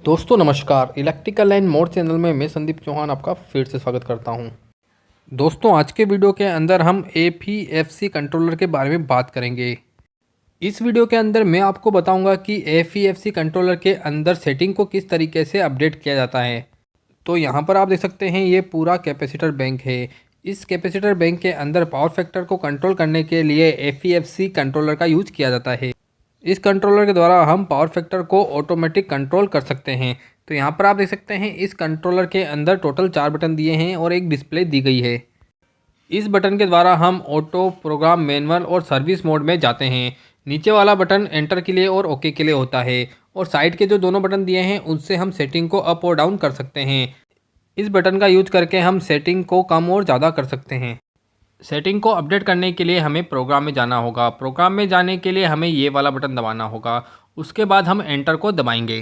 दोस्तों नमस्कार। Electrical and mode channel में मैं संदीप चौहान आपका फिर से स्वागत करता हूं। दोस्तों आज के वीडियो के अंदर हम एफईएफसी कंट्रोलर के बारे में बात करेंगे। इस वीडियो के अंदर मैं आपको बताऊंगा कि एफईएफसी कंट्रोलर के अंदर सेटिंग को किस तरीके से अपडेट किया जाता है। तो यहाँ पर आप देख सकते हैं ये पूरा कैपेसिटर बैंक है। इस कैपेसिटर बैंक के अंदर पावर फैक्टर को कंट्रोल करने के लिए एफईएफसी कंट्रोलर का यूज किया जाता है। इस कंट्रोलर के द्वारा हम पावर फैक्टर को ऑटोमेटिक कंट्रोल कर सकते हैं। तो यहाँ पर आप देख सकते हैं इस कंट्रोलर के अंदर टोटल 4 बटन दिए हैं और एक डिस्प्ले दी गई है। इस बटन के द्वारा हम ऑटो, प्रोग्राम, मैनुअल और सर्विस मोड में जाते हैं। नीचे वाला बटन एंटर के लिए और ओके के लिए होता है और साइड के जो दोनों बटन दिए हैं उनसे हम सेटिंग को अप और डाउन कर सकते हैं। इस बटन का यूज करके हम सेटिंग को कम और ज़्यादा कर सकते हैं। सेटिंग को अपडेट करने के लिए हमें प्रोग्राम में जाना होगा। प्रोग्राम में जाने के लिए हमें ये वाला बटन दबाना होगा। उसके बाद हम एंटर को दबाएंगे।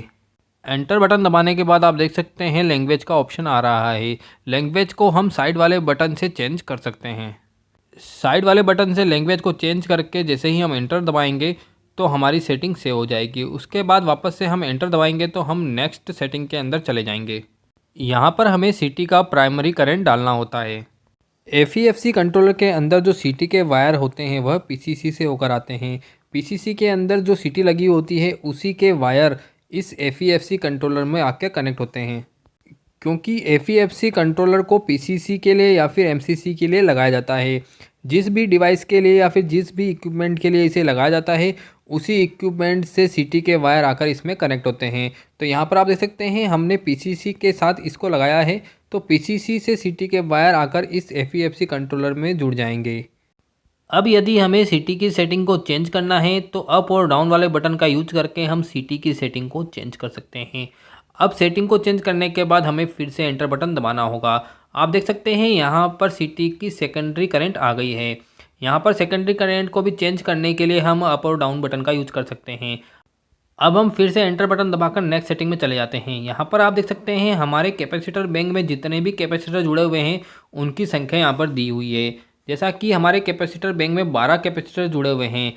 एंटर बटन दबाने के बाद आप देख सकते हैं लैंग्वेज का ऑप्शन आ रहा है। लैंग्वेज को हम साइड वाले बटन से चेंज कर सकते हैं। साइड वाले बटन से लैंग्वेज को चेंज करके जैसे ही हम एंटर दबाएंगे तो हमारी सेटिंग सेव हो जाएगी। उसके बाद वापस से हम एंटर दबाएंगे तो हम नेक्स्ट सेटिंग के अंदर चले जाएंगे। यहाँ पर हमें सीटी का प्राइमरी करंट डालना होता है। एफईएफसी कंट्रोलर के अंदर जो सीटी के वायर होते हैं वह पीसीसी से होकर आते हैं। पीसीसी के अंदर जो सीटी लगी होती है उसी के वायर इस एफईएफसी कंट्रोलर में आके कनेक्ट होते हैं। क्योंकि एफईएफसी कंट्रोलर को पीसीसी के लिए या फिर एमसीसी के लिए लगाया जाता है। जिस भी डिवाइस के लिए या फिर जिस भी इक्विपमेंट के लिए इसे लगाया जाता है उसी इक्विपमेंट से सीटी के वायर आकर इसमें कनेक्ट होते हैं। तो यहाँ पर आप देख सकते हैं हमने पीसीसी के साथ इसको लगाया है तो पीसीसी से सीटी के वायर आकर इस एफईएफसी कंट्रोलर में जुड़ जाएंगे। अब यदि हमें सीटी की सेटिंग को चेंज करना है तो अप और डाउन वाले बटन का यूज करके हम सीटी की सेटिंग को चेंज कर सकते हैं। अब सेटिंग को चेंज करने के बाद हमें फिर से एंटर बटन दबाना होगा। आप देख सकते हैं यहाँ पर सीटी की सेकेंडरी करंट आ गई है। यहाँ पर सेकेंडरी करंट को भी चेंज करने के लिए हम अप और डाउन बटन का यूज कर सकते हैं। अब हम फिर से एंटर बटन दबाकर नेक्स्ट सेटिंग में चले जाते हैं। यहाँ पर आप देख सकते हैं हमारे कैपेसिटर बैंक में जितने भी कैपेसिटर जुड़े हुए हैं उनकी संख्या यहाँ पर दी हुई है। जैसा कि हमारे कैपेसिटर बैंक में 12 कैपेसिटर जुड़े हुए हैं,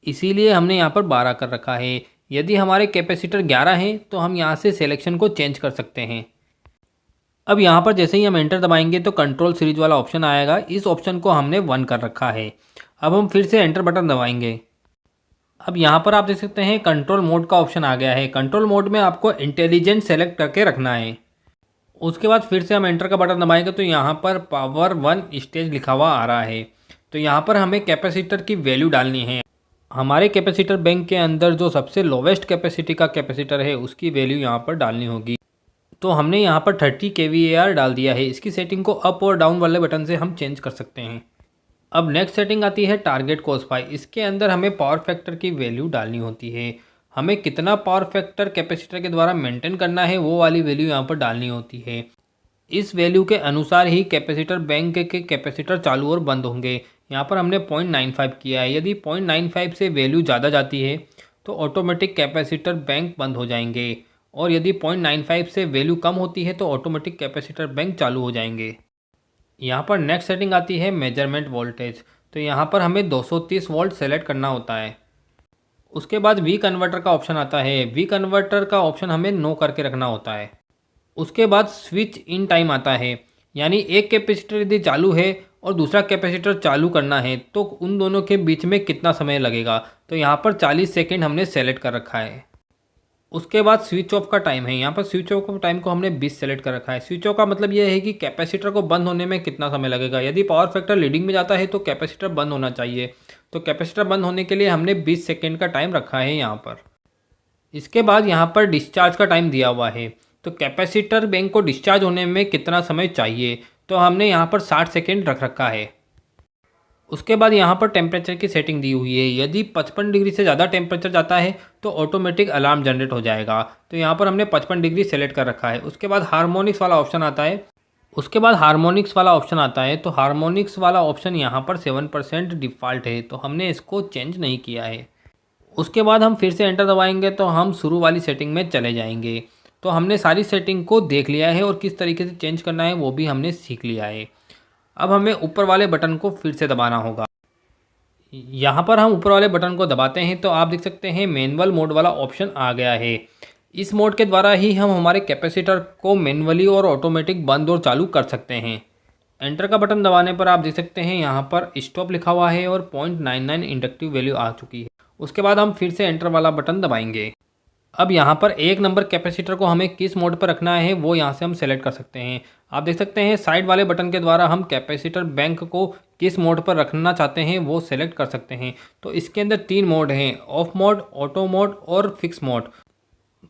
इसीलिए हमने यहाँ पर 12 कर रखा है। यदि हमारे कैपेसिटर 11 हैं तो हम यहाँ से सिलेक्शन को चेंज कर सकते हैं। अब यहाँ पर जैसे ही हम एंटर दबाएंगे तो कंट्रोल सीरीज वाला ऑप्शन आएगा। इस ऑप्शन को हमने 1 कर रखा है। अब हम फिर से एंटर बटन दबाएंगे। अब यहाँ पर आप देख सकते हैं कंट्रोल मोड का ऑप्शन आ गया है। कंट्रोल मोड में आपको इंटेलिजेंट सेलेक्ट करके रखना है। उसके बाद फिर से हम एंटर का बटन दबाएंगे तो यहाँ पर पावर 1 स्टेज लिखा हुआ आ रहा है। तो यहाँ पर हमें कैपेसिटर की वैल्यू डालनी है। हमारे कैपेसिटर बैंक के अंदर जो सबसे लोवेस्ट कैपेसिटी का कैपेसिटर है उसकी वैल्यू यहाँ पर डालनी होगी। तो हमने यहाँ पर 30 kVAR डाल दिया है। इसकी सेटिंग को अप और डाउन वाले बटन से हम चेंज कर सकते हैं। अब नेक्स्ट सेटिंग आती है टारगेट कॉस फाई। इसके अंदर हमें पावर फैक्टर की वैल्यू डालनी होती है। हमें कितना पावर फैक्टर कैपेसिटर के द्वारा मेंटेन करना है वो वाली वैल्यू यहाँ पर डालनी होती है। इस वैल्यू के अनुसार ही कैपेसिटर बैंक के कैपेसिटर चालू और बंद होंगे। यहाँ पर हमने 0.95 किया है। यदि 0.95 से वैल्यू ज़्यादा जाती है तो ऑटोमेटिक कैपेसिटर बैंक बंद हो जाएंगे और यदि 0.95 से वैल्यू कम होती है तो ऑटोमेटिक कैपेसिटर बैंक चालू हो जाएंगे। यहाँ पर नेक्स्ट सेटिंग आती है मेजरमेंट वोल्टेज। तो यहाँ पर हमें 230 वोल्ट सेलेक्ट करना होता है। उसके बाद वी कन्वर्टर का ऑप्शन आता है। वी कन्वर्टर का ऑप्शन हमें नो करके रखना होता है। उसके बाद स्विच इन टाइम आता है, यानी एक कैपेसिटर यदि चालू है और दूसरा कैपेसिटर चालू करना है तो उन दोनों के बीच में कितना समय लगेगा। तो यहाँ पर 40 सेकेंड हमने सेलेक्ट कर रखा है। उसके बाद स्विच ऑफ का टाइम है। यहाँ पर स्विच ऑफ का टाइम को हमने 20 सेलेक्ट कर रखा है। स्विच ऑफ का मतलब यह है कि कैपेसिटर को बंद होने में कितना समय लगेगा। यदि पावर फैक्टर लीडिंग में जाता है तो कैपेसिटर बंद होना चाहिए। तो कैपेसिटर बंद होने के लिए हमने 20 सेकेंड का टाइम रखा है यहाँ पर। इसके बाद यहाँ पर डिस्चार्ज का टाइम दिया हुआ है। तो कैपेसिटर बैंक को डिस्चार्ज होने में कितना समय चाहिए, तो हमने यहाँ पर 60 सेकेंड रख रखा है। उसके बाद यहाँ पर टेम्परेचर की सेटिंग दी हुई है। यदि 55 डिग्री से ज़्यादा टेम्परेचर जाता है तो ऑटोमेटिक अलार्म जनरेट हो जाएगा। तो यहाँ पर हमने 55 डिग्री सेलेक्ट कर रखा है। उसके बाद हार्मोनिक्स वाला ऑप्शन आता है। तो हार्मोनिक्स वाला ऑप्शन यहाँ पर 7% डिफ़ॉल्ट है, तो हमने इसको चेंज नहीं किया है। उसके बाद हम फिर से एंटर दबाएंगे तो हम शुरू वाली सेटिंग में चले जाएंगे। तो हमने सारी सेटिंग को देख लिया है और किस तरीके से चेंज करना है वो भी हमने सीख लिया है। अब हमें ऊपर वाले बटन को फिर से दबाना होगा। यहाँ पर हम ऊपर वाले बटन को दबाते हैं तो आप देख सकते हैं मैनुअल मोड वाला ऑप्शन आ गया है। इस मोड के द्वारा ही हम हमारे कैपेसिटर को मैन्युअली और ऑटोमेटिक बंद और चालू कर सकते हैं। एंटर का बटन दबाने पर आप देख सकते हैं यहाँ पर स्टॉप लिखा हुआ है और 0.99 इंडक्टिव वैल्यू आ चुकी है। उसके बाद हम फिर से एंटर वाला बटन दबाएंगे। अब यहाँ पर 1 नंबर कैपेसिटर को हमें किस मोड पर रखना है वो यहाँ से हम सेलेक्ट कर सकते हैं। आप देख सकते हैं साइड वाले बटन के द्वारा हम कैपेसिटर बैंक को किस मोड पर रखना चाहते हैं वो सेलेक्ट कर सकते हैं। तो इसके अंदर 3 मोड हैं, ऑफ मोड, ऑटो मोड और फिक्स मोड।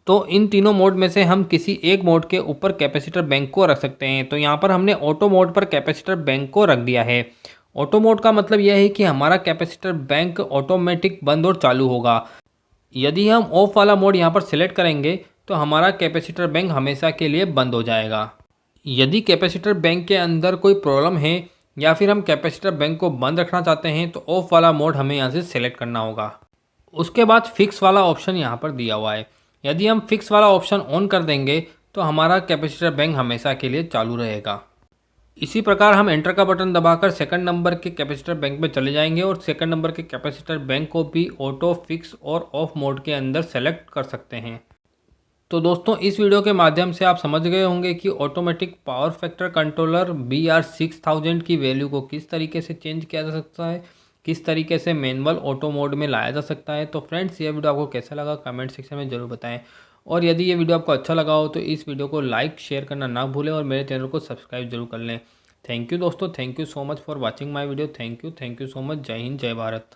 तो इन तीनों मोड में से हम किसी एक मोड के ऊपर कैपेसिटर बैंक को रख सकते हैं। तो यहाँ पर हमने ऑटो मोड पर कैपेसिटर बैंक को रख दिया है। ऑटो मोड का मतलब यह है कि हमारा कैपेसिटर बैंक ऑटोमेटिक बंद और चालू होगा। यदि हम ऑफ वाला मोड यहाँ पर सिलेक्ट करेंगे तो हमारा कैपेसिटर बैंक हमेशा के लिए बंद हो जाएगा। यदि कैपेसिटर बैंक के अंदर कोई प्रॉब्लम है या फिर हम कैपेसिटर बैंक को बंद रखना चाहते हैं तो ऑफ वाला मोड हमें यहाँ से सिलेक्ट करना होगा। उसके बाद फिक्स वाला ऑप्शन यहाँ पर दिया हुआ है। यदि हम फिक्स वाला ऑप्शन ऑन कर देंगे तो हमारा कैपेसिटर बैंक हमेशा के लिए चालू रहेगा। इसी प्रकार हम एंटर का बटन दबाकर सेकंड नंबर के कैपेसिटर बैंक में चले जाएंगे और सेकंड नंबर के कैपेसिटर बैंक को भी ऑटो, फिक्स और ऑफ मोड के अंदर सेलेक्ट कर सकते हैं। तो दोस्तों इस वीडियो के माध्यम से आप समझ गए होंगे कि automatic power factor controller BR6000 की वैल्यू को किस तरीके से चेंज किया जा सकता है, किस तरीके से मैनुअल ऑटो मोड में लाया जा सकता है। तो फ्रेंड्स ये वीडियो आपको कैसा लगा कमेंट सेक्शन में ज़रूर बताएं। और यदि ये वीडियो आपको अच्छा लगा हो तो इस वीडियो को लाइक शेयर करना ना भूलें और मेरे चैनल को सब्सक्राइब जरूर कर लें। थैंक यू दोस्तों, thank you so much for watching my video. Thank you so much. जय हिंद, जय भारत।